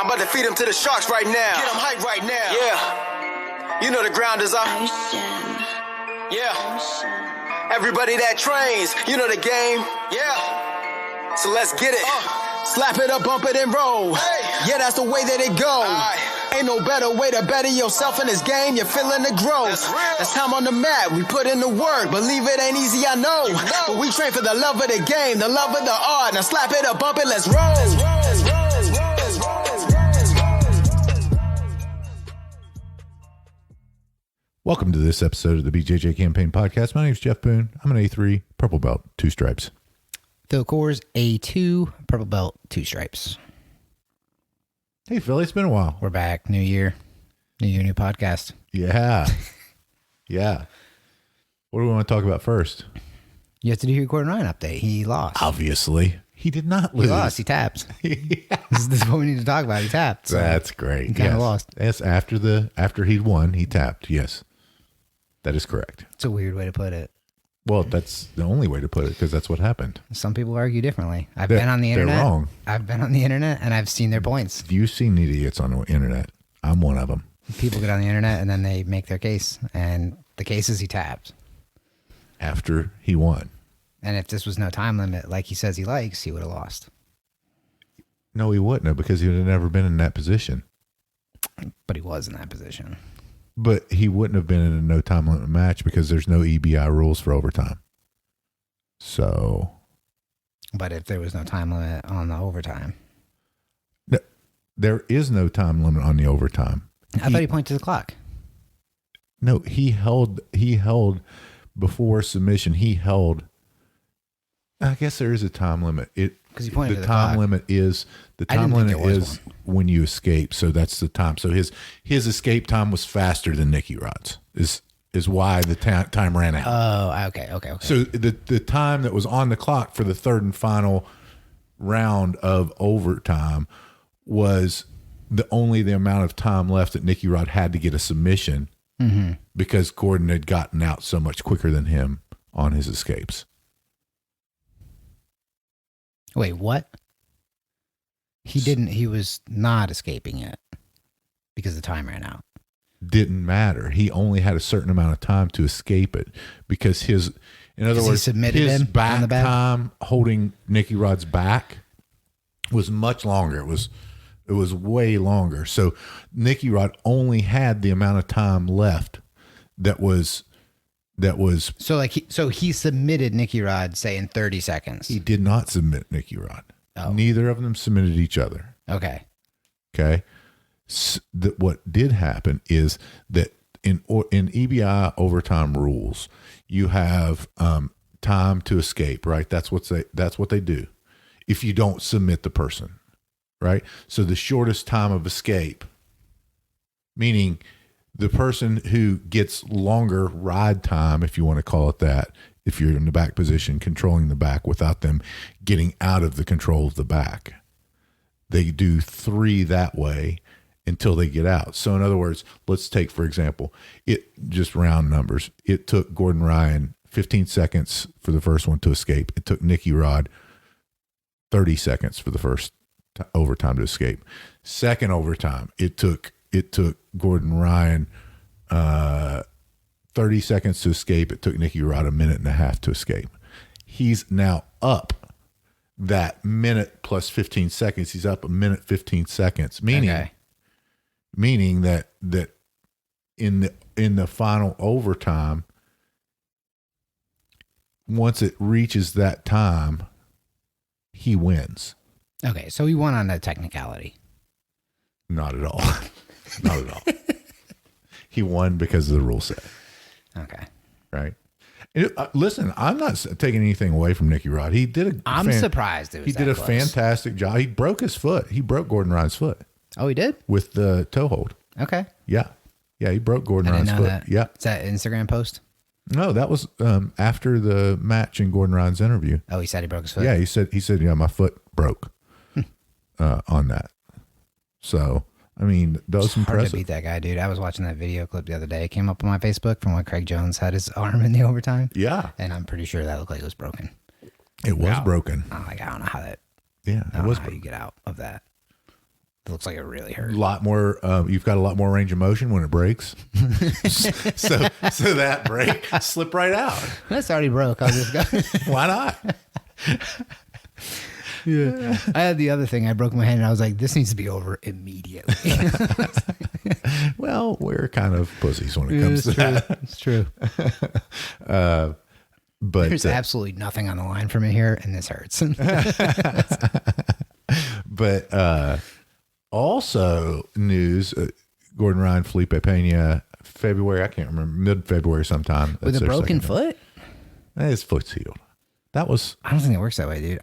I'm about to feed him to the sharks right now. Get him hype right now. Yeah. You know the ground is up. Yeah. Everybody that trains, you know the game. Yeah. So let's get it. Slap it up, bump it, and roll. Hey. Yeah, that's the way that it go. Ain't no better way to better yourself in this game. You're feeling the growth. That's time on the mat. We put in the work. Believe it ain't easy, I know. But we train for the love of the game, the love of the art. Now slap it up, bump it, let's roll. Welcome to this episode of the BJJ Campaign podcast. My name is Jeff Boone. I'm an A3 purple belt, 2 stripes. Phil Coors, A2, purple belt, 2 stripes. Hey, Philly, it's been a while. We're back. New year, new podcast. Yeah. Yeah. What do we want to talk about first? You have to do your Gordon Ryan update. He lost. Obviously. He did not lose. He lost. He tapped. This is what we need to talk about. He tapped. So that's great. He kind of lost. Yes, after he won, he tapped. Yes. That is correct. It's a weird way to put it. Well, that's the only way to put it because that's what happened. Some people argue differently. I've been on the internet. They're wrong. I've been on the internet and I've seen their points. You've seen idiots on the internet. I'm one of them. People get on the internet and then they make their case. And the case is he tapped. After he won. And if this was no time limit, like he says he likes, he would have lost. No, he wouldn't have because he would have never been in that position. But he was in that position. But he wouldn't have been in a no time limit match because there's no EBI rules for overtime. So. But if there was no time limit on the overtime. No, there is no time limit on the overtime. I thought he pointed to the clock. No, he held before submission. I guess there is a time limit. Because he pointed to the time clock. limit is when you escape. So that's the time. So his escape time was faster than Nicky Rod's. Is why the time ran out. Oh, okay. So the time that was on the clock for the third and final round of overtime was the amount of time left that Nicky Rod had to get a submission because Gordon had gotten out so much quicker than him on his escapes. Wait, what? He was not escaping it because the time ran out. Didn't matter. He only had a certain amount of time to escape it because his back time holding Nicky Rod's back was much longer. It was way longer. So Nicky Rod only had the amount of time left that was so he submitted Nicky Rod, say, in 30 seconds. He did not submit Nicky Rod. Oh. Neither of them submitted each other. Okay. What did happen is that in EBI overtime rules, you have time to escape, right? That's what they do. If you don't submit the person, right? So the shortest time of escape, meaning the person who gets longer ride time, if you want to call it that, if you're in the back position, controlling the back without them getting out of the control of the back. They do 3 that way until they get out. So in other words, let's take, for example, just round numbers. It took Gordon Ryan 15 seconds for the first one to escape. It took Nicky Rod 30 seconds for the first overtime to escape. Second overtime, it took Gordon Ryan 30 seconds to escape. It took Nicky Rod 1.5 minutes to escape. He's now up that minute plus 15 seconds. He's up 1 minute 15 seconds, meaning that in the final overtime, once it reaches that time, he wins. Okay, so he won on a technicality. Not at all. Not at all. He won because of the rule set. Okay. Right. Listen, I'm not taking anything away from Nicky Rod. He did I'm surprised it was he did a close. fantastic job. He broke his foot. He broke Gordon Ryan's foot. Oh, he did? With the toe hold. Okay. Yeah. Yeah, he broke Gordon Ryan's foot. That. Yeah. Is that an Instagram post? No, that was after the match in Gordon Ryan's interview. Oh, he said he broke his foot? Yeah, he said, yeah, my foot broke on that. So, I mean, that was impressive. Hard to beat that guy, dude. I was watching that video clip the other day. It came up on my Facebook from when Craig Jones had his arm in the overtime. Yeah. And I'm pretty sure that looked like it was broken. It was broken. I don't know how that. Yeah, I don't know how you get out of that. It looks like it really hurt. A lot more. You've got a lot more range of motion when it breaks. so that break slip right out. That's already broke. I'll just go. Why not? Yeah. I had the other thing. I broke my hand and I was like, this needs to be over immediately. Well, we're kind of pussies when it comes to that. It's true. But there's absolutely nothing on the line for me here, and this hurts. But also news, Gordon Ryan, Felipe Pena, February, I can't remember, mid-February sometime. With a broken foot? His foot's healed. I don't think it works that way, dude.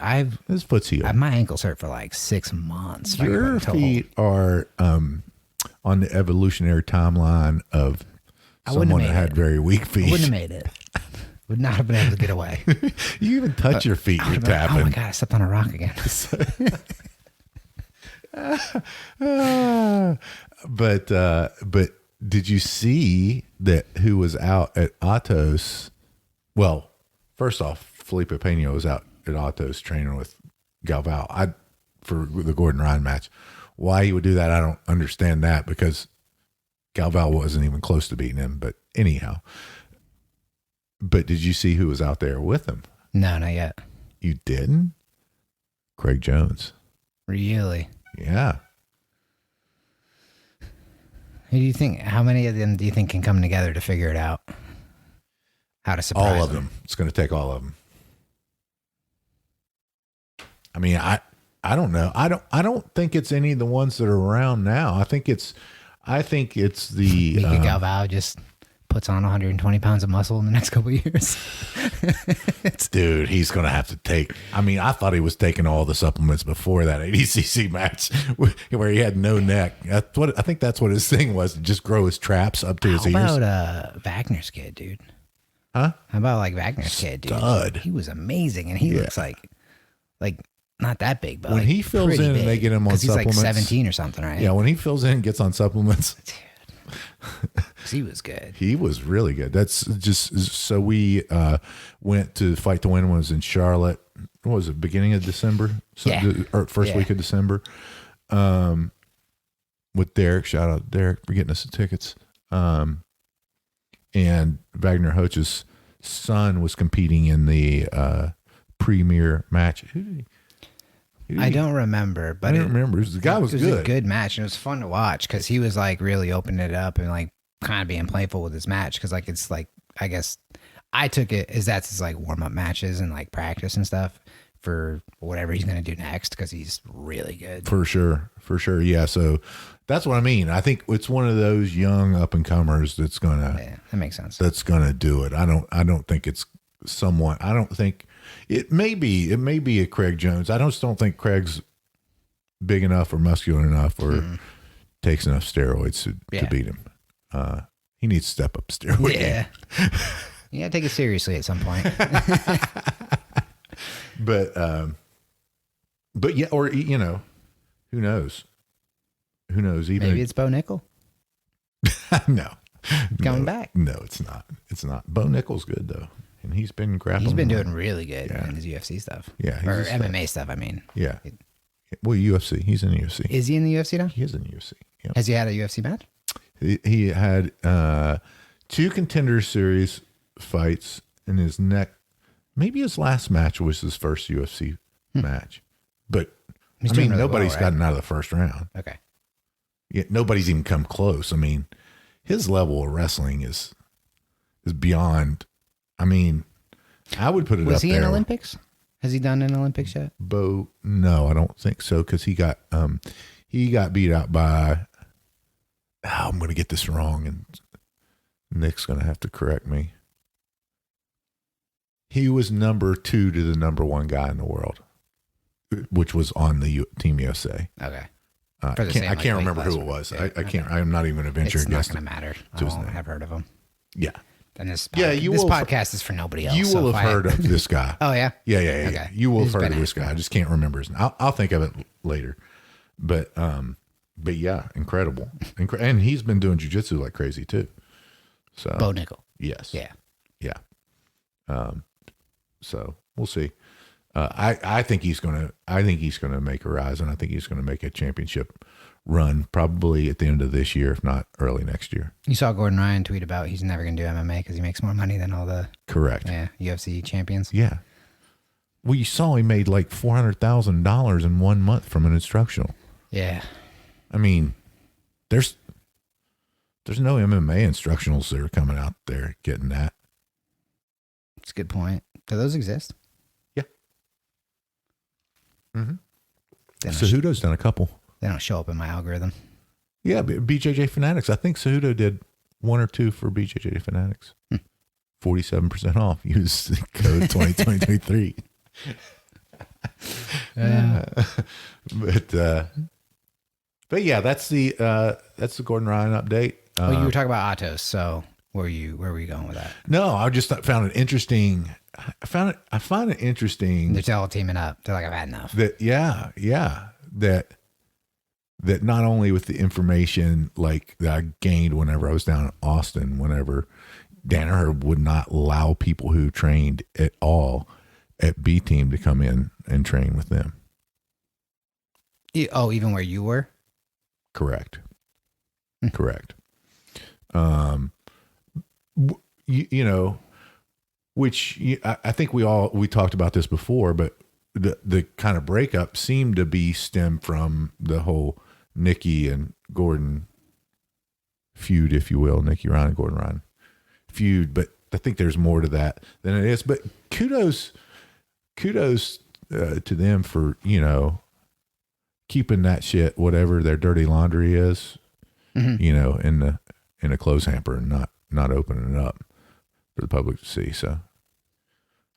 His foot's healed. My ankles hurt for like 6 months. Your feet are on the evolutionary timeline of someone that had very weak feet. I wouldn't have made it. Would not have been able to get away. You even touch your feet, you're tapping. Oh my God, I stepped on a rock again. But did you see that who was out at Atos? Well, first off, Felipe Pena was out at Atos training with Galval. For the Gordon Ryan match. Why he would do that, I don't understand that, because Galval wasn't even close to beating him. But anyhow. But did you see who was out there with him? No, not yet. You didn't? Craig Jones. Really? Yeah. Who do you think? How many of them do you think can come together to figure it out? How to surprise all of them? It's going to take all of them. I mean, I don't know. I don't think it's any of the ones that are around now. I think it's the Mika Galval just puts on 120 pounds of muscle in the next couple of years. Dude, he's going to have to take, I mean, I thought he was taking all the supplements before that ADCC match where he had no neck. I think that's what his thing was, to just grow his traps up to his ears. How about Wagner's kid, dude? Huh? How about like Wagner's kid, dude? Stud. He was amazing, and he looks like not that big, but when he fills in and they get him on supplements. He's like 17 or something, right? Yeah, when he fills in and gets on supplements. He was good. He was really good. That's just, so we went to Fight to Win, was in Charlotte. What was it, beginning of December? Or first week of December. With Derek. Shout out to Derek for getting us the tickets. And Wagner Hoch's son was competing in the premier match. I don't remember, but I don't remember. The guy was good. It was a good match, and it was fun to watch because he was like really opening it up and like kind of being playful with his match, because like it's like, I guess I took it as that's his like warm up matches and like practice and stuff for whatever he's gonna do next, because he's really good. For sure. Yeah. So that's what I mean. I think it's one of those young up and comers that's gonna. Yeah, that makes sense. That's gonna do it. I don't think it's someone. I don't think. It may be a Craig Jones. I just don't think Craig's big enough or muscular enough or takes enough steroids to beat him. He needs to step up steroid. Yeah. You gotta take it seriously at some point. But yeah, or who knows? Who knows? Even maybe it's Bo Nickel. No. Coming back. No, it's not. It's not. Bo Nickel's good though. And he's been grappling. He's been doing really good in his UFC stuff. Yeah. Or MMA stuff, I mean. Yeah. Well, UFC. He's in the UFC. Is he in the UFC now? He is in the UFC. Yep. Has he had a UFC match? He had 2 Contender Series fights in his neck. Maybe his last match was his first UFC match. But, really nobody's gotten out of the first round. Okay. Yeah, nobody's even come close. I mean, his level of wrestling is beyond... I mean, I would put it up there. Was he in Olympics? Has he done an Olympics yet? Bo, no, I don't think so, because he got beat out by. I'm going to get this wrong, and Nick's going to have to correct me. He was number 2 to the number 1 guy in the world, which was on the Team USA. Okay. I can't remember who it was. Yeah, I can't. I'm not even going to venture. It's not going to matter. I won't have heard of him. Yeah. And this podcast is for nobody else. You will have heard of this guy. Oh, yeah? Yeah. Okay. You will have heard of this guy. I just can't remember his name. I'll think of it later. But yeah, incredible. And he's been doing jiu-jitsu like crazy too. So Bo Nickel. Yes. Yeah. So we'll see. I think he's gonna make a rise, and I think he's gonna make a championship run probably at the end of this year, if not early next year. You saw Gordon Ryan tweet about he's never going to do MMA because he makes more money than all the Correct. UFC champions. Yeah. Well, you saw he made like $400,000 in 1 month from an instructional. Yeah. I mean, there's no MMA instructionals that are coming out there getting that. That's a good point. Do those exist? Yeah. Mm-hmm. They don't Cejudo's done a couple. They don't show up in my algorithm. Yeah, BJJ Fanatics. I think Cejudo did 1 or 2 for BJJ Fanatics. 47% off. Use code 2023. But yeah, that's the Gordon Ryan update. Well, you were talking about Atos, so where were you going with that? No, I just found it interesting. I find it interesting. They're all teaming up. They're like, I've had enough. That not only with the information like that I gained whenever I was down in Austin, whenever Danaher would not allow people who trained at all at B team to come in and train with them. Oh, even where you were? Correct. Correct. Which I think we talked about this before, but the kind of breakup seemed to be stemmed from the whole Nikki and Gordon feud, if you will, Nikki Ryan and Gordon Ryan feud. But I think there's more to that than it is. But kudos to them for, keeping that shit, whatever their dirty laundry is, in a clothes hamper and not opening it up for the public to see. So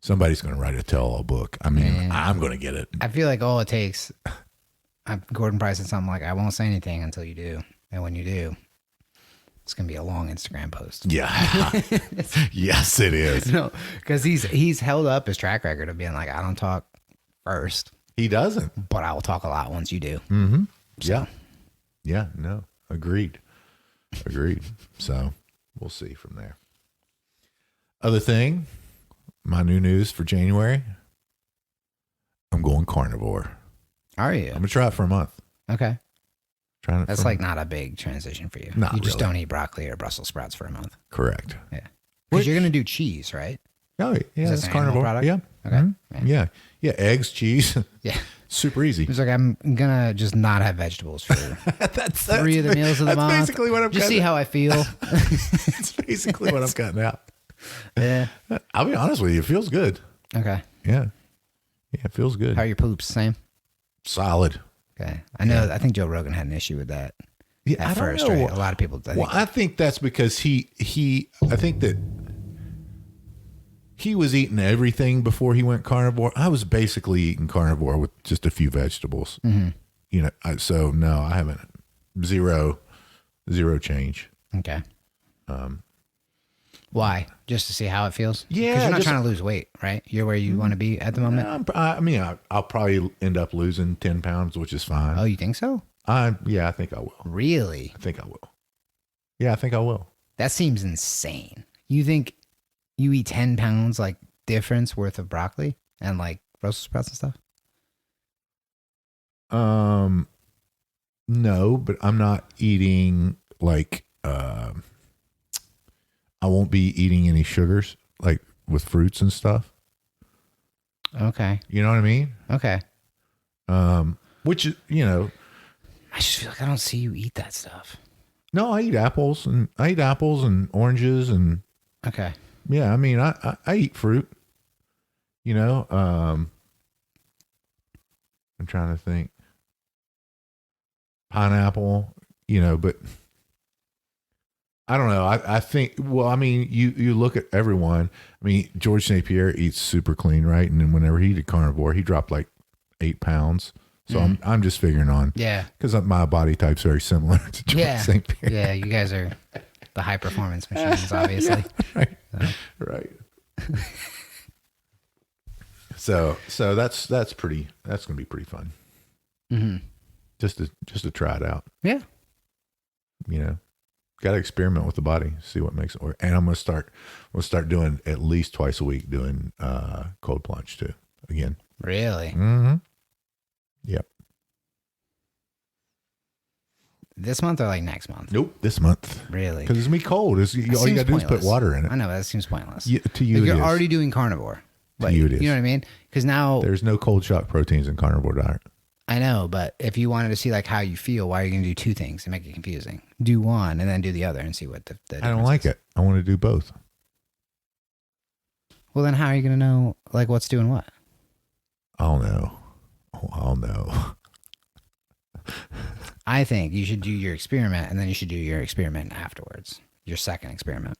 somebody's going to write a tell-all book. I mean, I'm going to get it. I feel like all it takes, Gordon Price said something like, I won't say anything until you do. And when you do, it's going to be a long Instagram post. Yeah. Yes, it is. No, because he's held up his track record of being like, I don't talk first. He doesn't. But I will talk a lot once you do. Mm-hmm. So. Yeah. Yeah, no. Agreed. So we'll see from there. Other thing, my new news for January, I'm going carnivore. Are you? I'm going to try it for a month. Okay. That's like not not a big transition for you. Not you just really. don't eat broccoli or Brussels sprouts for a month. Correct. Yeah. Because you're going to do cheese, right? Oh, yeah. Is It's carnivore product? Yeah. Okay. Mm-hmm. Yeah. Yeah. Eggs, cheese. Yeah. Super easy. He's like, I'm going to just not have vegetables for that's 3 of the meals of the month. That's basically what I'm just see how I feel. It's basically what I'm cutting out. Yeah. I'll be honest with you. It feels good. Okay. Yeah. Yeah. It feels good. How are your poops? Same? Solid. Okay. I know. I think Joe Rogan had an issue with that at first, right? A lot of people. I think that's because I think that he was eating everything before he went carnivore. I was basically eating carnivore with just a few vegetables. Mm-hmm. So no, I haven't. Zero change. Okay. Why? Just to see how it feels? Yeah. Because you're not trying to lose weight, right? You're where you want to be at the moment? I'll probably end up losing 10 pounds, which is fine. Oh, you think so? Yeah, I think I will. Really? I think I will. Yeah, I think I will. That seems insane. You think you eat 10 pounds like difference worth of broccoli and like Brussels sprouts and stuff? No, but I'm not eating like, I won't be eating any sugars like with fruits and stuff. Okay. You know what I mean? Okay. Which is, I just feel like I don't see you eat that stuff. no, I eat apples and oranges and Okay. yeah, I mean, I eat fruit, I'm trying to think. Pineapple, but I don't know. I think, well, I mean, you look at everyone. I mean, George St. Pierre eats super clean, right? And then whenever he did carnivore, he dropped like 8 pounds. So I'm just figuring on, because my body type's very similar to George St. Pierre. Yeah, you guys are the high performance machines, obviously. Yeah, right. So that's gonna be pretty fun. Mm-hmm. Just to try it out. Yeah. Got to experiment with the body, see what makes it work. And I'm gonna start doing at least twice a week doing cold plunge too. Again, Really? Mm-hmm. Yep. This month or like next month? Nope. This month. Really? Because it's gonna be cold. All you gotta do is put water in it. I know, but that seems pointless. Yeah, to you, like you're it is. already doing carnivore. Like, you, it is. You know what I mean? Because now There's no cold shock proteins in carnivore diet. I know, but if you wanted to see like how you feel, why are you going to do two things and make it confusing? Do one and then do the other and see what the I don't like it. I want to do both. Well, then how are you going to know like what's doing what? I'll know. Oh, I'll know. I think you should do your experiment and then you should do your experiment afterwards, your second experiment,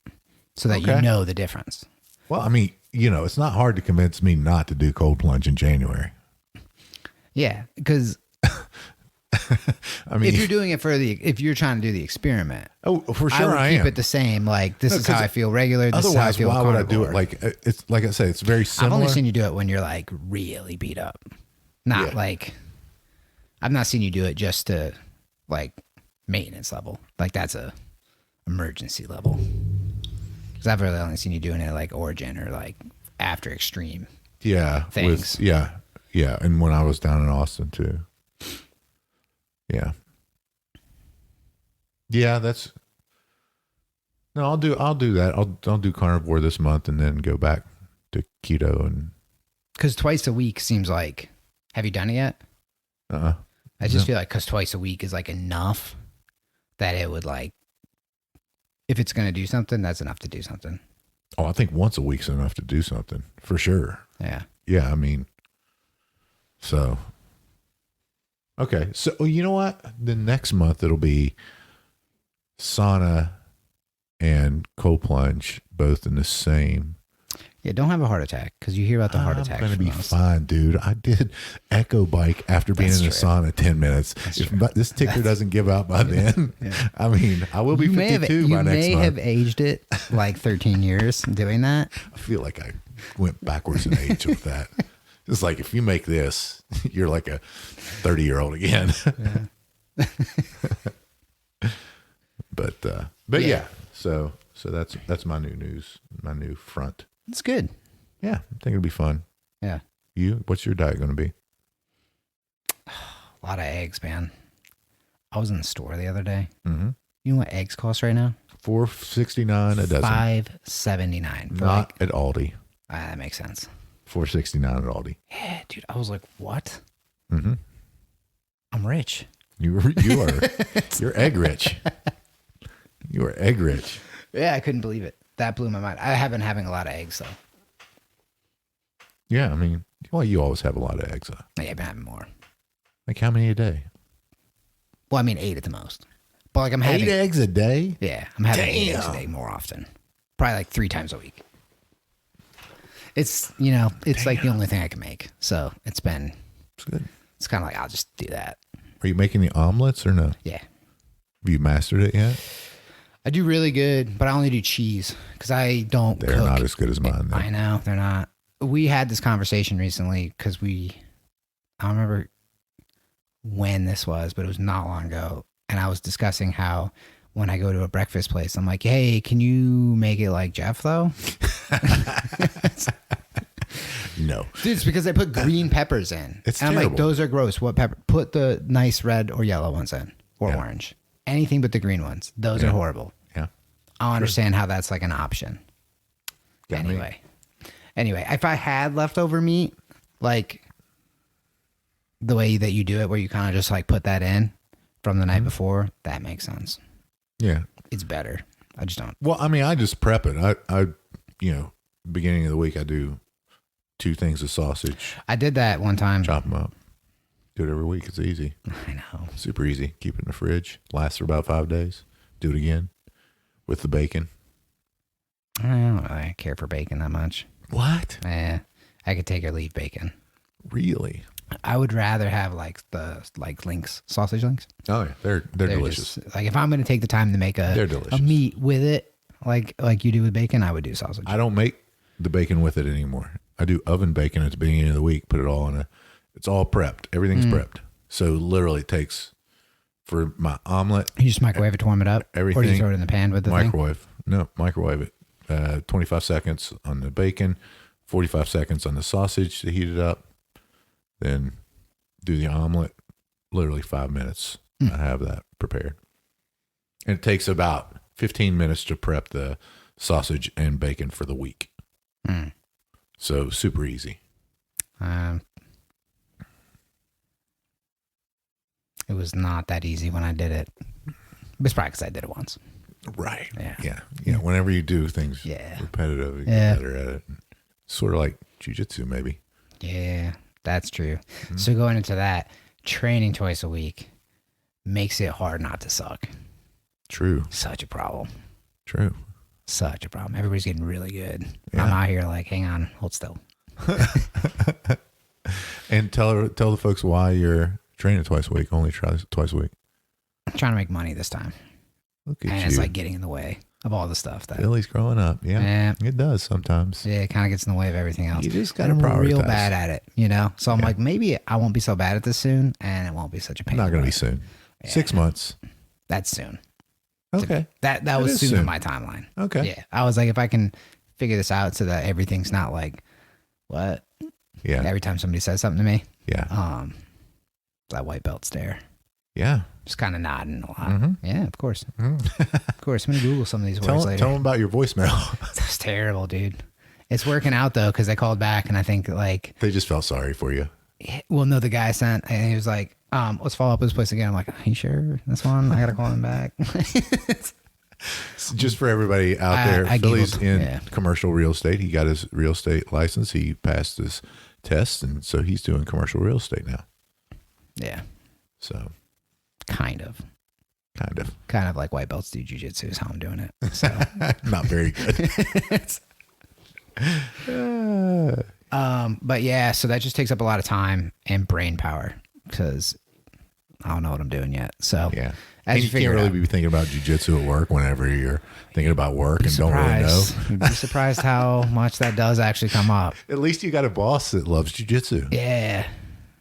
so that you know the difference. Well, I mean, it's not hard to convince me not to do cold plunge in January. Yeah, because I mean, if you're doing it if you're trying to do the experiment, for sure I am. Keep it the same. Like this is how I feel regular. This is how I Otherwise, feel why would I carnivore. do it? Like it's like I say, it's very similar. I've only seen you do it when you're like really beat up. Not like I've not seen you do it just to like maintenance level. Like that's a emergency level. Because I've really only seen you doing it like Origin or like after extreme. Yeah, things. Yeah, and when I was down in Austin too. Yeah, that's. No, I'll do that. I'll do carnivore this month and then go back to keto and. Because twice a week seems like. Have you done it yet? I just feel like because twice a week is like enough that it would like. If it's going to do something, that's enough to do something. Oh, I think once a week's enough to do something for sure. Yeah. Yeah, I mean. So. Okay, so you know what? The next month it'll be sauna and cold plunge both in the same. Yeah, don't have a heart attack because you hear about the heart attack. I'm going to be fine, dude. I did echo bike after being in the sauna 10 minutes. If this ticker doesn't give out by then, I mean, I will be 52 by next month. You may have aged it like 13 years doing that. I feel like I went backwards in age with that. It's like if you make this, you're like a 30-year-old again. But yeah. So that's my new news, my new front. It's good. Yeah, I think it'll be fun. Yeah. What's your diet going to be? A lot of eggs, man. I was in the store the other day. Mm-hmm. You know what eggs cost right now? $4.69 a dozen. $5.79. Not at Aldi. That makes sense. $4.69 at Aldi. Yeah, dude. I was like, what? Mm-hmm. I'm rich. You are. You're egg rich. You are egg rich. Yeah, I couldn't believe it. That blew my mind. I have been having a lot of eggs, though. Yeah, I mean, well, you always have a lot of eggs. Yeah, I've been having more. Like how many a day? Well, I mean, 8 at the most. But like I'm having 8 eggs a day? Yeah, I'm having 8 eggs a day more often. Probably like 3 times a week. It's, it's like the only thing I can make. So it's good. It's kind of like, I'll just do that. Are you making the omelets or no? Yeah. Have you mastered it yet? I do really good, but I only do cheese because I don't They're cook. not as good as mine, though. I know, they're not. We had this conversation recently because I don't remember when this was, but it was not long ago. And I was discussing how when I go to a breakfast place, I'm like, hey, can you make it like Jeff, though? No. Dude, it's because they put green peppers in. It's and I'm terrible. like, those are gross. What pepper? Put the nice red or yellow ones in, or orange. Anything but the green ones. Those are horrible. Yeah. I don't understand how that's like an option. Anyway, if I had leftover meat, like the way that you do it, where you kind of just like put that in from the night before, that makes sense. Yeah. It's better. I just don't. Well, I mean, I just prep it. I beginning of the week, I do 2 things of sausage. I did that one time. Chop them up. Do it every week. It's easy. I know. Super easy. Keep it in the fridge. Lasts for about 5 days. Do it again with the bacon. I don't really care for bacon that much. What? I could take or leave bacon. Really? I would rather have like links, sausage links. Oh yeah, they're delicious. Just, like if I'm going to take the time to make They're a delicious. meat with it, like you do with bacon, I would do sausage. I don't make the bacon with it anymore. I do oven bacon at the beginning of the week. Put it all it's all prepped. Everything's prepped. So literally it takes for my omelet. You just microwave it to warm it up? Everything. Or do you throw it in the pan with the microwave. Thing? No, microwave it. 25 seconds on the bacon, 45 seconds on the sausage to heat it up. Then do the omelet, literally 5 minutes. I have that prepared. And it takes about 15 minutes to prep the sausage and bacon for the week. So super easy. It was not that easy when I did it. It's probably because I did it once. Right. Yeah. Yeah. Whenever you do things repetitive, you get better at it. Sort of like jiu-jitsu, maybe. Yeah, that's true. So going into that, training twice a week makes it hard not to suck. True. Such a problem. True. Such a problem. Everybody's getting really good. Yeah. I'm out here like, hang on, hold still. And tell the folks why you're training twice a week, only twice a week. I'm trying to make money this time. Look at And you. it's like getting in the way of all the stuff that Billy's growing up. Yeah. It does sometimes. it kind of gets in the way of everything else. You just got to I'm prioritize. real bad at it, you know? So I'm like, maybe I won't be so bad at this soon and it won't be such a pain. Not going to be soon. Yeah. 6 months. That's soon. Okay. That was soon in my timeline. Okay. Yeah. I was like, if I can figure this out so that everything's not like, what? Yeah. Every time somebody says something to me, Yeah. that white belt stare. Yeah. Just kind of nodding a lot. Mm-hmm. Yeah, of course. Of course. I'm going to Google some of these words later. Tell them about your voicemail. That's terrible, dude. It's working out, though, because I called back and I think, like, They just felt sorry for you. well, no, the guy sent, and he was like, let's follow up with this place again. I'm like, are you sure? This one? I got to call him back. Just for everybody out there, I Philly's giggled. in commercial real estate. He got his real estate license. He passed his test, and so he's doing commercial real estate now. Yeah, So kind of. Kind of like white belts do jujitsu is how I'm doing it. So, Not very good. but yeah, so that just takes up a lot of time and brain power because I don't know what I'm doing yet. So Yeah. as And you you figure can't it really out, be thinking about jiu-jitsu at work whenever you're thinking about work and don't really know. You'd be surprised how much that does actually come up. At least you got a boss that loves jiu-jitsu. Yeah,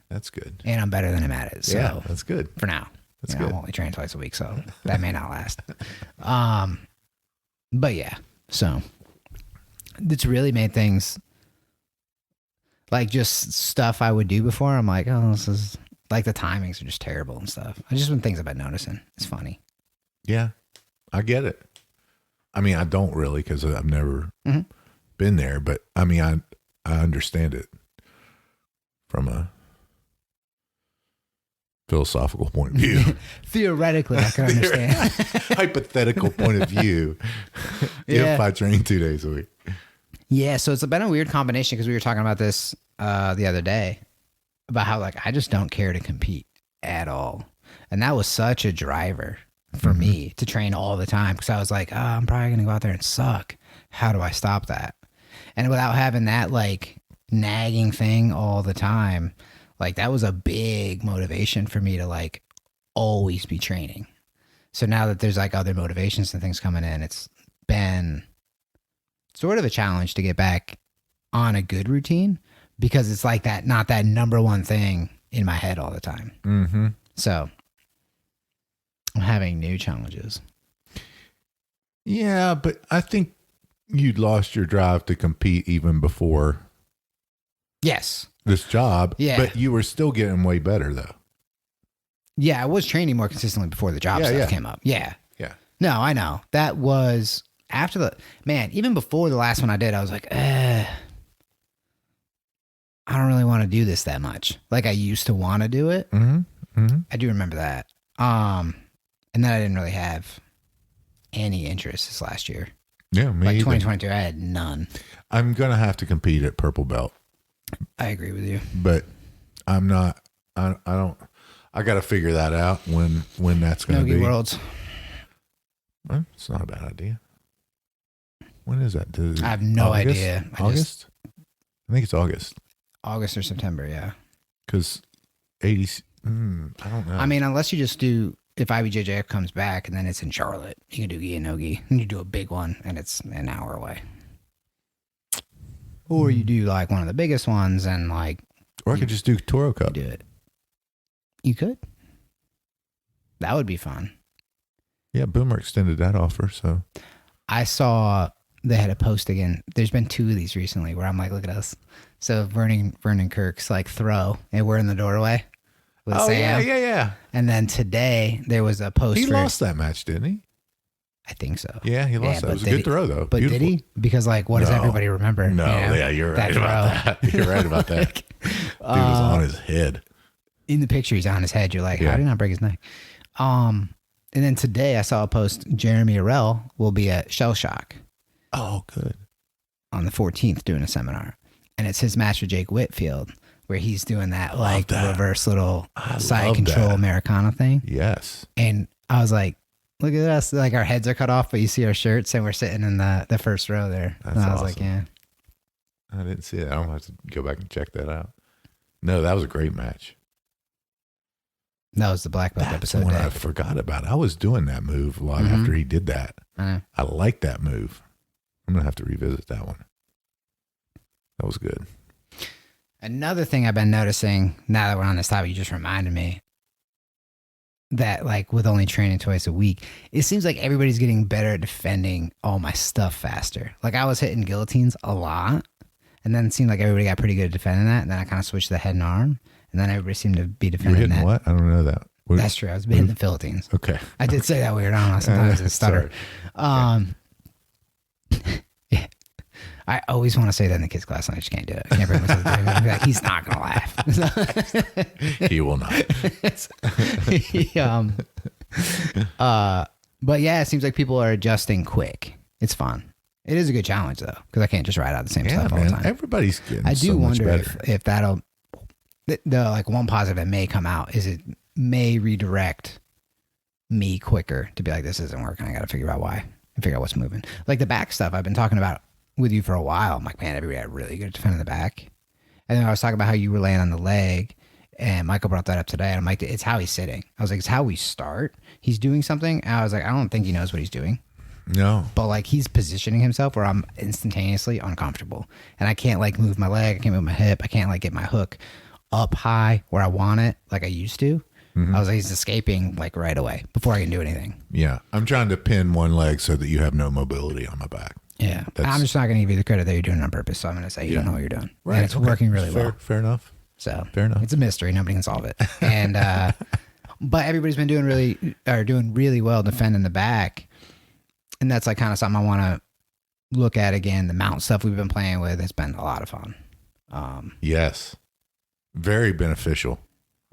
That's good. and I'm better than him at it. So Yeah, that's good. for now. That's You know, good. I'm only training twice a week, so that may not last. But yeah, so it's really made things like just stuff I would do before. I'm like, oh, this is like the timings are just terrible and stuff. I just been things I've been noticing. It's funny. Yeah, I get it. I mean, I don't really because I've never Mhm. been there, but I mean, I understand it from a philosophical point of view. Theoretically, I can understand. Hypothetical point of view. Yeah. If I train 2 days a week. Yeah, so it's been a weird combination because we were talking about this the other day about how like I just don't care to compete at all, and that was such a driver for me to train all the time because I was like, oh, I'm probably gonna go out there and suck. How do I stop that? And without having that like nagging thing all the time, like that was a big motivation for me to like always be training. So now that there's like other motivations and things coming in, it's been sort of a challenge to get back on a good routine because it's like that, not that number one thing in my head all the time. Mm-hmm. So I'm having new challenges. Yeah, but I think you'd lost your drive to compete even before Yes. this job. Yeah. But you were still getting way better though. Yeah, I was training more consistently before the job Yeah, stuff yeah. came up. Yeah. Yeah. No, I know. That was after even before the last one I did, I was like, I don't really want to do this that much. Like I used to want to do it. Mm-hmm. Mm-hmm. I do remember that. And then I didn't really have any interest this last year. Yeah, me Like either. 2022, I had none. I'm gonna have to compete at purple belt, I agree with you. but I'm not. I don't. I got to figure that out when that's going to Nogi be. Worlds. Well, it's not a bad idea. When is that? I have no August? idea. August? I think it's August August or September, yeah. because 80. I don't know. I mean, unless you just do, if IBJJF comes back and then it's in Charlotte, you can do gi and nogi, and you do a big one and it's an hour away. Or you do like one of the biggest ones and like or I could just do Toro you Cup. do it. You could. That would be fun. Yeah, Boomer extended that offer, so I saw they had a post again. There's been 2 of these recently where I'm like, look at us. So Vernon Kirk's like throw, and we're in the doorway with Sam. Yeah. And then today there was a post. He lost that match, didn't he? I think so. Yeah, he lost that. It was a good throw, though. But Beautiful. did he? Because like, what does everybody remember? No, yeah, you're right about that. You're right about that. Dude was on his head. In the picture, he's on his head. You're like, how did he not break his neck? And then today I saw a post. Jeremy Arell will be at Shell Shock. Oh, good. On the 14th doing a seminar. And it's his match with Jake Whitfield where he's doing that like reverse little side control Americana thing. Yes. And I was like, look at us. Like our heads are cut off, but you see our shirts and we're sitting in the first row there. That's and I was awesome. like, yeah. I didn't see it. I don't have to go back and check that out. No, that was a great match. That was the Black Belt episode. One I forgot about. I was doing that move a lot after he did that. I like that move. I'm going to have to revisit that one. That was good. Another thing I've been noticing now that we're on this topic, you just reminded me that like with only training twice a week, it seems like everybody's getting better at defending all my stuff faster. Like I was hitting guillotines a lot, and then it seemed like everybody got pretty good at defending that, and then I kind of switched to the head and arm, and then everybody seemed to be defending You're hitting that. what? I don't know that. That's true. I was hitting the Philippines. Okay. I did say that weird. I don't know. Sometimes it's stutter. Yeah. I always want to say that in the kids' class, and I just can't do it. I can't bring myself to do it. Like, he's not going to laugh. He will not. But yeah, it seems like people are adjusting quick. It's fun. It is a good challenge, though, because I can't just ride out the same stuff all the time. Everybody's getting I so do much wonder better. if that'll, the like one positive that may come out is it may redirect me quicker to be like, this isn't working. I got to figure out why and figure out what's moving. Like the back stuff I've been talking about with you for a while. I'm like, man, everybody got really good at defending the back. And then I was talking about how you were laying on the leg, and Michael brought that up today. And I'm like, it's how he's sitting. I was like, it's how we start. He's doing something. And I was like, I don't think he knows what he's doing. No. But like he's positioning himself where I'm instantaneously uncomfortable. And I can't like move my leg. I can't move my hip. I can't like get my hook up high where I want it like I used to. I was like, he's escaping like right away before I can do anything. Yeah. I'm trying to pin one leg so that you have no mobility on my back. Yeah. I'm just not going to give you the credit that you're doing it on purpose. So I'm going to say you don't know what you're doing. Right. And it's working really well. Fair enough. So fair enough. It's a mystery. Nobody can solve it. And, but everybody's been doing really well defending the back. And that's like kind of something I want to look at again. The mount stuff we've been playing with has been a lot of fun. Yes. Very beneficial.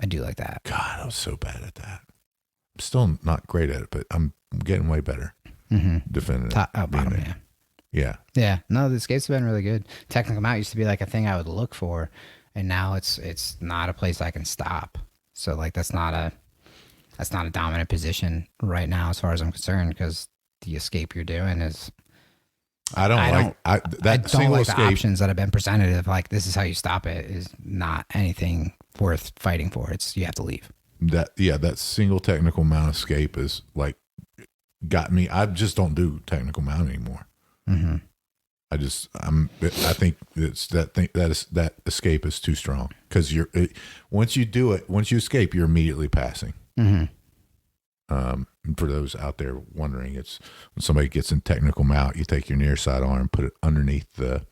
I do like that. God, I was so bad at that. I'm still not great at it, but I'm getting way better. Defending Top, bottom, yeah. Yeah. Yeah. No, the skates have been really good. Technical mount used to be like a thing I would look for, and now it's not a place I can stop. So like that's not a dominant position right now as far as I'm concerned, because the escape you're doing is I don't like the options that have been presented of like this is how you stop it is not anything worth fighting for. It's you have to leave. That single technical mount escape is like got me. I just don't do technical mount anymore. I think it's that escape is too strong because once you do it, once you escape, you're immediately passing. For those out there wondering, it's when somebody gets in technical mount, you take your near side arm, put it underneath the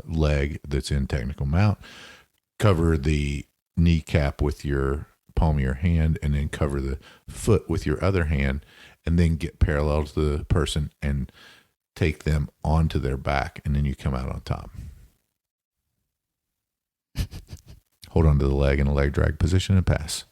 leg that's in technical mount, cover the kneecap with your palm of your hand, and then cover the foot with your other hand, and then get parallel to the person and take them onto their back, and then you come out on top. Hold on to the leg in a leg drag position and pass.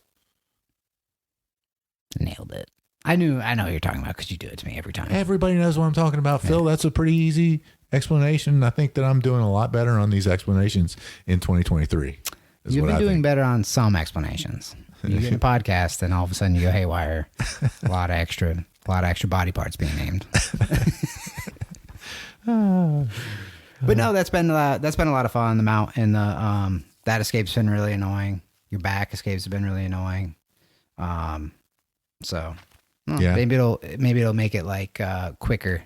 Nailed it. I know what you're talking about because you do it to me every time. Everybody knows what I'm talking about, Phil. That's a pretty easy explanation. I think that I'm doing a lot better on these explanations in 2023. You've been doing better on some explanations. You get a podcast, and all of a sudden you go haywire. A lot of extra body parts being named. But no, that's been a lot of fun. The mount and the that escape's been really annoying. Your back escapes have been really annoying. So maybe it'll make it like quicker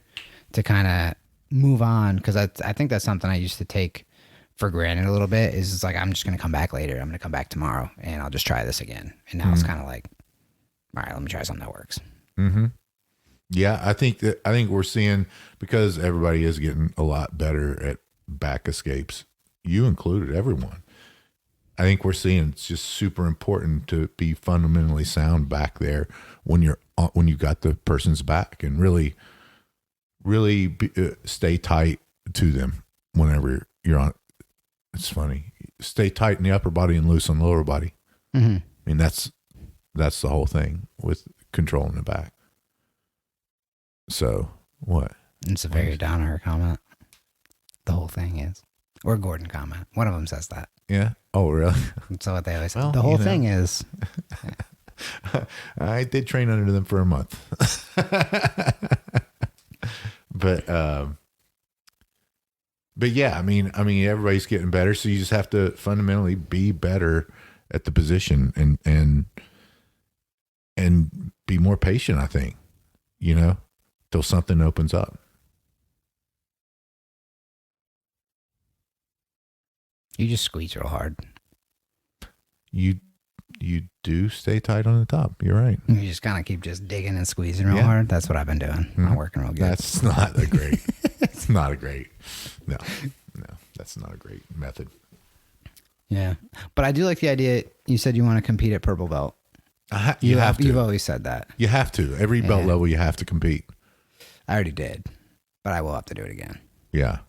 to kind of move on, because I think that's something I used to take for granted a little bit. Is it's like I'm just gonna come back later. I'm gonna come back tomorrow, and I'll just try this again. And now it's kind of like, all right, let me try something that works. Yeah, I think we're seeing, because everybody is getting a lot better at back escapes, you included, everyone. I think we're seeing it's just super important to be fundamentally sound back there when you've got the person's back, and really stay tight to them whenever you're on. It's funny. Stay tight in the upper body and loose on the lower body. Mm-hmm. I mean, that's the whole thing with controlling the back. So what? It's a very Downer comment. The whole thing is, or Gordon comment. One of them says that. Yeah. Oh, really? So what they always say. Well, The whole thing is. I did train under them for a month. But yeah, I mean, everybody's getting better, so you just have to fundamentally be better at the position and be more patient, I think, till something opens up. You just squeeze real hard. You do stay tight on the top. You're right. You just kind of keep just digging and squeezing real hard. That's what I've been doing. Mm-hmm. I'm working real good. That's not a great. It's not a great. No, that's not a great method. Yeah, but I do like the idea. You said you want to compete at purple belt. You have to. You've always said that. You have to. Every belt level, you have to compete. I already did, but I will have to do it again. Yeah.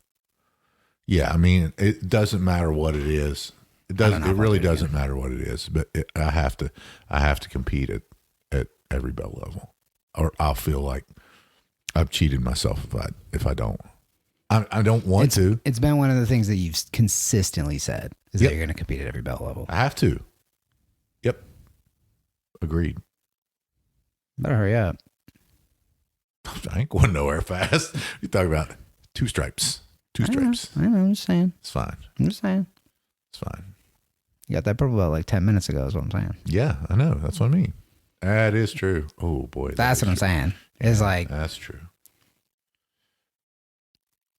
Yeah. I mean, it doesn't matter what it is. It doesn't. It really doesn't matter what it is. But I have to compete at every belt level, or I'll feel like I've cheated myself if I don't. I don't want to. It's been one of the things that you've consistently said is that you're going to compete at every belt level. I have to. Yep. Agreed. Better hurry up. I ain't going nowhere fast. You talk about two stripes. I know. I'm just saying. It's fine. It's fine. You got that purple belt like 10 minutes ago is what I'm saying. Yeah, I know. That's what I mean. That is true. Oh, boy. That's what I'm saying. It's like... That's true.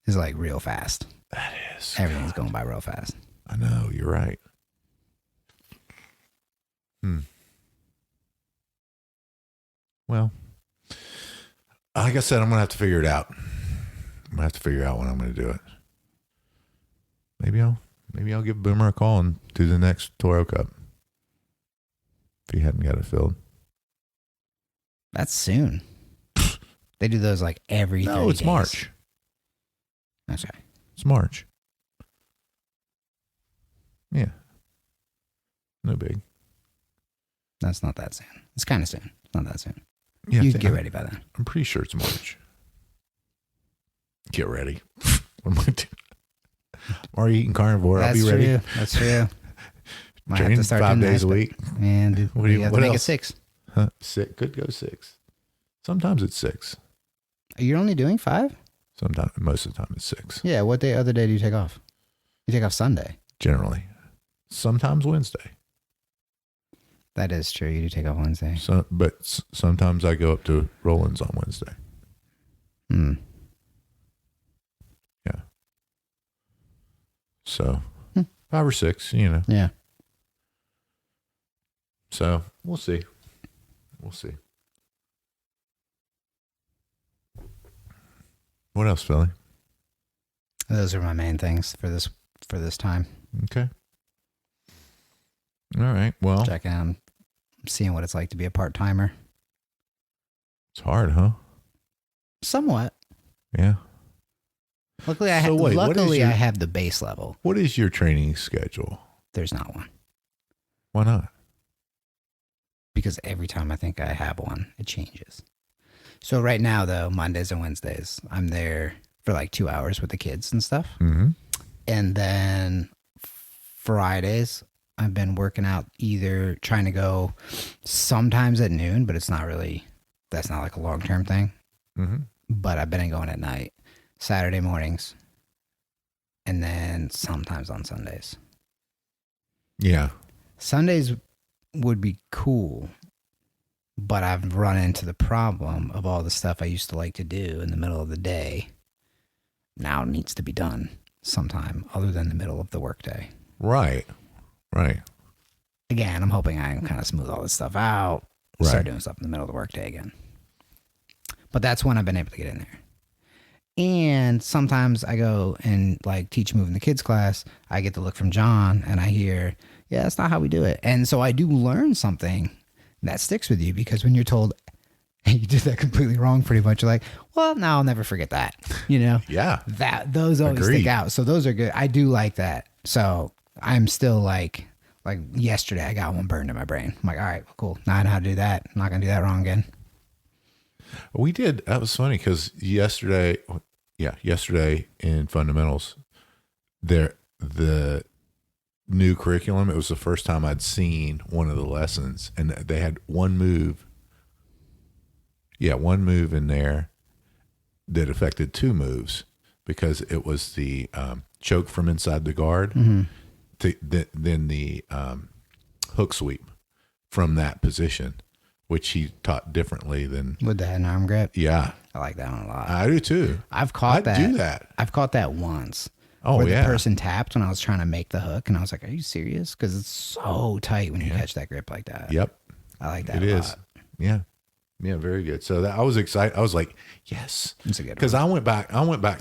It's like real fast. That is. Everything's going by real fast. I know. You're right. Well, like I said, I'm going to have to figure it out. I'm going to have to figure out when I'm going to do it. Maybe I'll give Boomer a call and do the next Toro Cup if he hadn't got it filled. That's soon. They do those like every 30 No, it's days. March. Okay. It's March. Yeah. No big. That's not that soon. It's kind of soon. It's not that soon. Yeah, You can get ready by then. I'm pretty sure it's March. Get ready. What am I doing? I'm already eating carnivore. I'll be ready. That's true. Might have Train to start 5 doing days that, a week. And What do you- have what to make else? it 6. Huh? 6. Could go 6. Sometimes it's 6. You're only doing 5? Sometimes, most of the time it's 6. Yeah. What other day do you take off? You take off Sunday. Generally. Sometimes Wednesday. That is true. You do take off Wednesday. But sometimes I go up to Roland's on Wednesday. Yeah. So 5 or 6, Yeah. So we'll see. What else, Philly? Those are my main things for this time. Okay. All right. Well, Checking out, seeing what it's like to be a part-timer. it's hard, huh? Somewhat. Yeah. Luckily, I have the base level. What is your training schedule? There's not one. Why not? Because every time I think I have one, it changes. So right now, though, Mondays and Wednesdays, I'm there for like 2 hours with the kids and stuff. Mm-hmm. And then Fridays, I've been working out, either trying to go sometimes at noon, but that's not like a long-term thing. Mm-hmm. But I've been going at night, Saturday mornings, and then sometimes on Sundays. Yeah. Sundays would be cool, but I've run into the problem of all the stuff I used to like to do in the middle of the day now needs to be done sometime other than the middle of the workday. Right. Again, I'm hoping I can kind of smooth all this stuff out, Right. start doing stuff in the middle of the workday again. but that's when I've been able to get in there. And sometimes I go and like teach moving the kids class. I get the look from John and I hear, yeah, that's not how we do it. And so I do learn something that sticks with you, because when you're told, hey, you did that completely wrong, pretty much, you're like, well, now I'll never forget that. You know? Yeah. Those always Agreed. stick out. So those are good. I do like that. So I'm still like yesterday, I got one burned in my brain. I'm like, all right, well, cool. Now I know how to do that. I'm not going to do that wrong again. We did. That was funny because yesterday in fundamentals, the new curriculum, it was the first time I'd seen one of the lessons, and they had one move. Yeah, one move in there that affected two moves, because it was the choke from inside the guard, then the hook sweep from that position, which he taught differently than With the head and arm grip. Yeah, I like that one a lot. I do too. I've caught that. do that. I've caught that once. Oh, where yeah. the person tapped when I was trying to make the hook, and I was like, are you serious? Because it's so tight when you catch that grip like that. Yep, I like that it a is. lot. Yeah, very good. So I was excited. I was like, yes, It's a good because I went back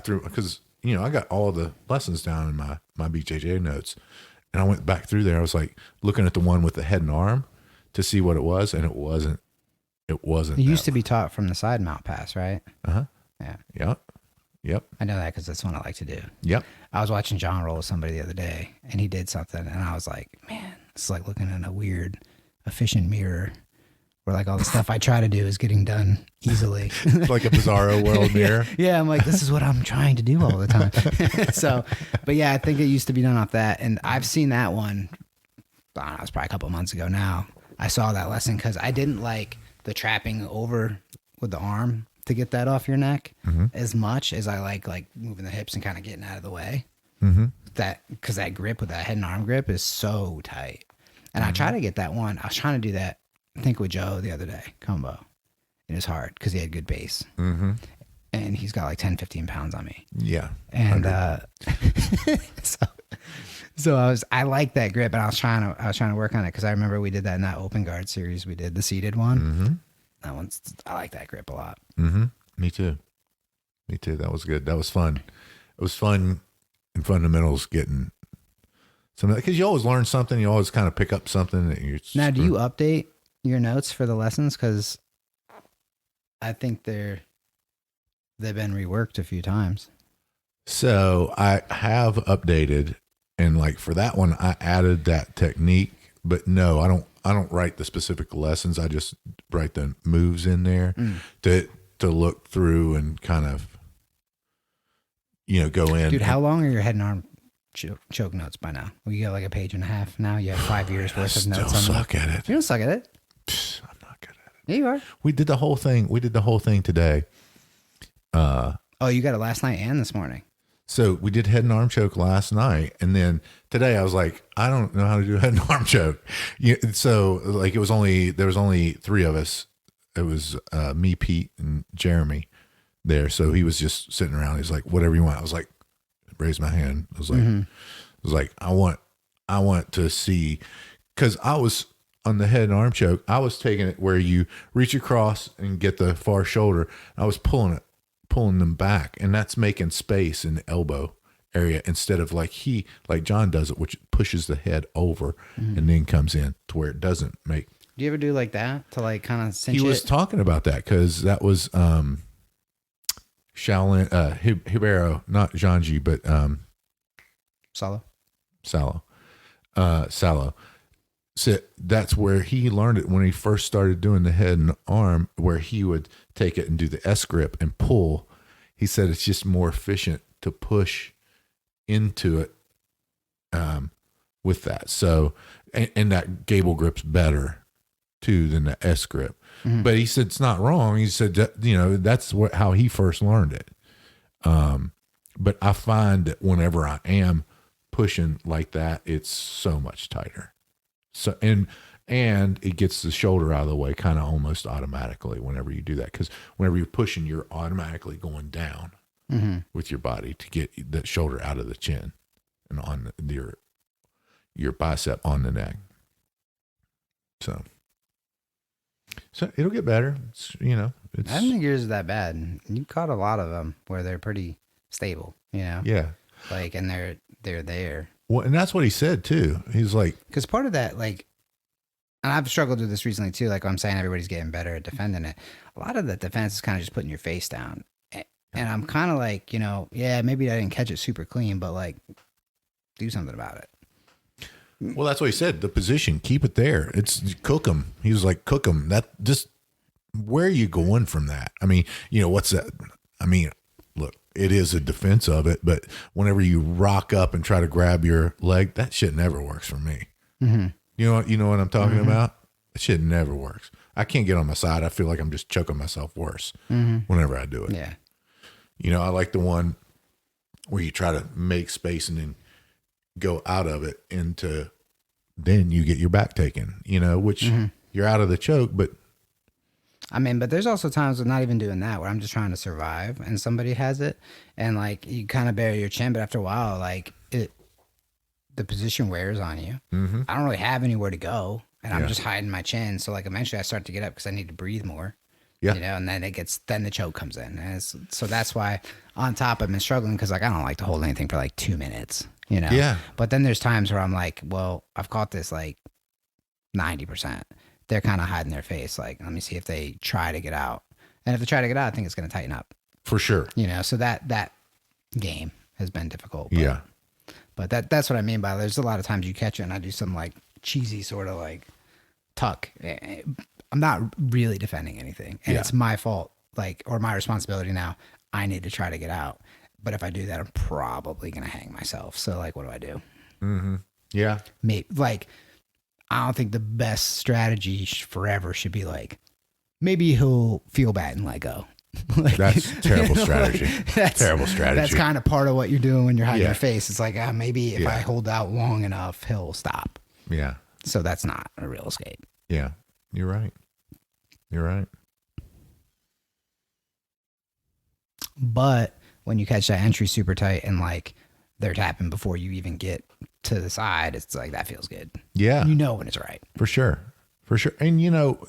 through, because I got all the lessons down in my BJJ notes, and I went back through there. I was like looking at the one with the head and arm to see what it was, and it wasn't. It used to be taught from the side mount pass, right? Yeah. Yep. I know that because that's what I like to do. Yep. I was watching John roll with somebody the other day, and he did something, and I was like, man, it's like looking in a weird, efficient mirror where like all the stuff I try to do is getting done easily. Like a bizarro world mirror. Yeah, I'm like, this is what I'm trying to do all the time. So, but yeah, I think it used to be done off that, and I've seen that one, I don't know, it was probably a couple months ago now. I saw that lesson because I didn't like the trapping over with the arm to get that off your neck as much as I like moving the hips and kind of getting out of the way. That, because that grip with that head and arm grip is so tight. And I try to get that one. I was trying to do that, I think, with Joe the other day, combo. It was hard because he had good base. And he's got like 10, 15 pounds on me. Yeah. And so I like that grip, and I was trying to work on it because I remember we did that in that open guard series. We did the seated one. That one's, I like that grip a lot. Me too. That was good. That was fun. It was fun in fundamentals getting some of that, because you always learn something. You always kind of pick up something that you. Now, do you update your notes for the lessons? Because I think they've been reworked a few times. So I have updated, and like for that one, I added that technique. But no, I don't write the specific lessons. I just write the moves in there to look through and kind of, go in. Dude, how long are your head and arm choke notes by now? Well, you got like a page and a half now. You have 5 years worth of notes. Still suck at it. You don't suck at it. I'm not good at it. Yeah, you are. We did the whole thing today. Oh, you got it last night and this morning. So we did head and arm choke last night, and then today I was like, I don't know how to do a head and arm choke. So like there was only 3 of us. It was me, Pete, and Jeremy there. So he was just sitting around. He's like, whatever you want. I was like, raise my hand. I was like, I want to see, because I was on the head and arm choke. I was taking it where you reach across and get the far shoulder. I was pulling them back, and that's making space in the elbow area instead of like John does it, which pushes the head over and then comes in to where it doesn't make. Do you ever do like that to like kind of cinch He was it? talking about that because that was Shaolin Hibero, not Janji, but Solo. Salo. So that's where he learned it when he first started doing the head and arm, where he would take it and do the S grip and pull. He said it's just more efficient to push into it with that. So, and that gable grip's better too than the S grip. But he said it's not wrong. He said that, that's how he first learned it. But I find that whenever I am pushing like that, it's so much tighter. So, and it gets the shoulder out of the way kind of almost automatically whenever you do that. Because whenever you're pushing, you're automatically going down with your body to get the shoulder out of the chin and on your bicep on the neck. So it'll get better. It's, I don't think yours is that bad. You caught a lot of them where they're pretty stable, you know? Yeah. Like, and they're there. Well, and that's what he said too. He's like, because part of that, like, and I've struggled with this recently too. Like I'm saying, everybody's getting better at defending it. A lot of the defense is kind of just putting your face down. And I'm kind of like, you know, yeah, maybe I didn't catch it super clean, but like, do something about it. well, that's what he said. The position, keep it there. It's cook them. He was like, cook them. That just, where are you going from that? I mean, you know, what's that? I mean, look, it is a defense of it, but whenever you rock up and try to grab your leg, that shit never works for me. Mm-hmm. You know what I'm talking about? That shit never works. I can't get on my side. I feel like I'm just choking myself worse whenever I do it. Yeah. You know, I like the one where you try to make space and then go out of it into, then you get your back taken, you know, which you're out of the choke, but I mean, but there's also times with not even doing that where I'm just trying to survive and somebody has it and like you kind of bury your chin, but after a while, like the position wears on you. I don't really have anywhere to go and I'm just hiding my chin. So like eventually I start to get up because I need to breathe more. Yeah. You know, and then then the choke comes in. And so that's why on top I've been struggling because like I don't like to hold anything for like 2 minutes, you know? Yeah. But then there's times where I'm like, well, I've caught this like 90%. They're kind of hiding their face. Like, let me see if they try to get out. And if they try to get out, I think it's going to tighten up. for sure. You know, so that game has been difficult. But, Yeah. But that's what I mean by there's a lot of times you catch it and I do some like cheesy sort of like tuck. I'm not really defending anything. And it's my fault, like, or my responsibility now. I need to try to get out. But if I do that, I'm probably going to hang myself. So, like, what do I do? Mm-hmm. Yeah. Maybe, like, I don't think the best strategy forever should be like, maybe he'll feel bad and let go. Like, that's terrible strategy. That's terrible strategy. That's kind of part of what you're doing when you're hiding your face. It's like, maybe if I hold out long enough, he'll stop. Yeah. So that's not a real escape. Yeah. You're right. You're right. But when you catch that entry super tight and like they're tapping before you even get to the side, it's like that feels good. Yeah. You know when it's right. For sure. For sure. And you know,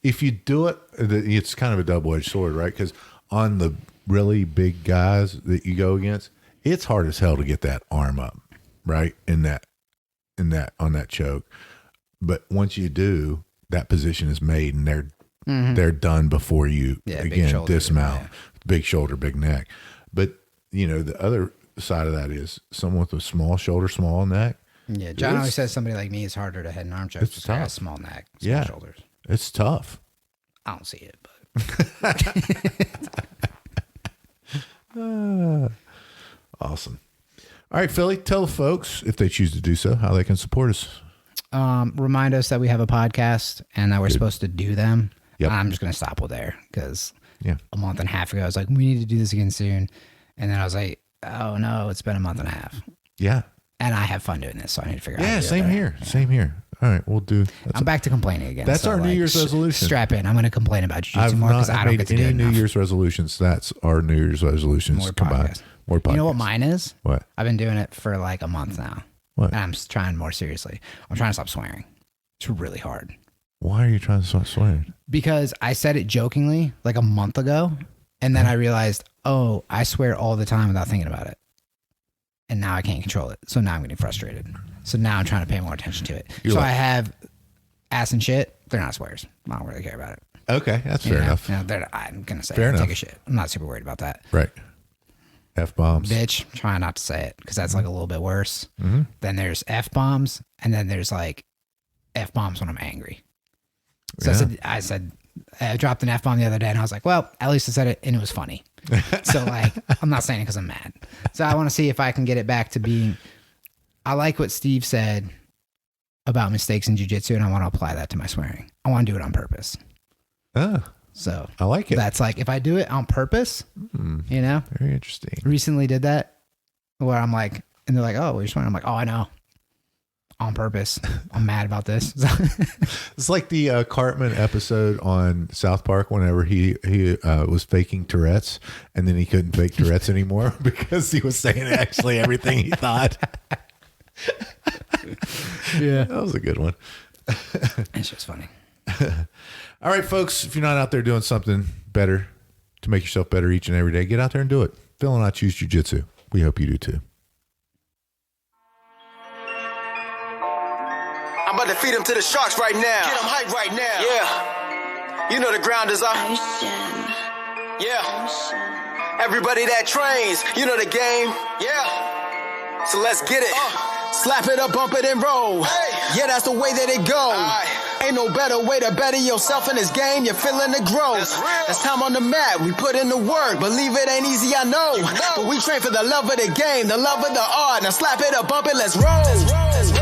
if you do it, it's kind of a double-edged sword, right? Because on the really big guys that you go against, it's hard as hell to get that arm up, right? On that choke. But once you do, that position is made and they're done before you again dismount. Big shoulder, big neck. But you know, the other side of that is someone with a small shoulder, small neck. Yeah, John always says somebody like me is harder to head an arm choke. It's tough. I got a small neck, small shoulders. It's tough. I don't see it, but Awesome. All right, Philly, tell the folks, if they choose to do so, how they can support us. Remind us that we have a podcast and that we're supposed to do them. Yep. I'm just going to stop with there because a month and a half ago, I was like, we need to do this again soon. And then I was like, oh no, it's been a month and a half. Yeah. And I have fun doing this, so I need to figure out how to do same it here. Yeah. Same here. All right, we'll do. I'm back to complaining again. That's our New Year's resolution. Strap in. I'm going to complain about jiu-jitsu more because I don't get to do it any enough. New Year's resolutions. That's our New Year's resolutions More combined. podcasts. More podcasts. You know what mine is? What? I've been doing it for like a month now. What? And I'm trying more seriously. I'm trying to stop swearing. It's really hard. Why are you trying to stop swearing? Because I said it jokingly like a month ago. And then I realized, oh, I swear all the time without thinking about it. And now I can't control it. So now I'm getting frustrated. So now I'm trying to pay more attention to it. I have ass and shit. They're not swears. I don't really care about it. Okay, that's fair enough. You know, I'm going to say fair enough. Take a shit. I'm not super worried about that. Right. F-bombs. Bitch, try not to say it because that's like a little bit worse. Mm-hmm. Then there's F-bombs. And then there's like F-bombs when I'm angry. So I dropped an F-bomb the other day and I was like, well, at least I said it and it was funny. So like, I'm not saying it because I'm mad. So I want to see if I can get it back to being, I like what Steve said about mistakes in jiu-jitsu and I want to apply that to my swearing. I want to do it on purpose. So I like it. That's like, if I do it on purpose, you know, very interesting. Recently did that where I'm like, and they're like, oh, you're swearing. I'm like, oh, I know. On purpose. I'm mad about this. It's like the Cartman episode on South Park whenever he was faking Tourette's and then he couldn't fake Tourette's anymore because he was saying actually everything he thought. Yeah. That was a good one. It's just funny. All right, folks, if you're not out there doing something better to make yourself better each and every day, get out there and do it. Phil and I choose jiu-jitsu. We hope you do too. I'm about to feed him to the sharks right now. Get him hype right now. Yeah. You know the ground is up. Ocean. Yeah. Ocean. Everybody that trains, you know the game. Yeah. So let's get it. Slap it up, bump it, and roll. Hey. Yeah, that's the way that it go. Ain't no better way to better yourself in this game. You're feeling the growth. That's time on the mat. We put in the work. Believe it ain't easy, I know. But we train for the love of the game, the love of the art. Now slap it up, bump it, let's roll.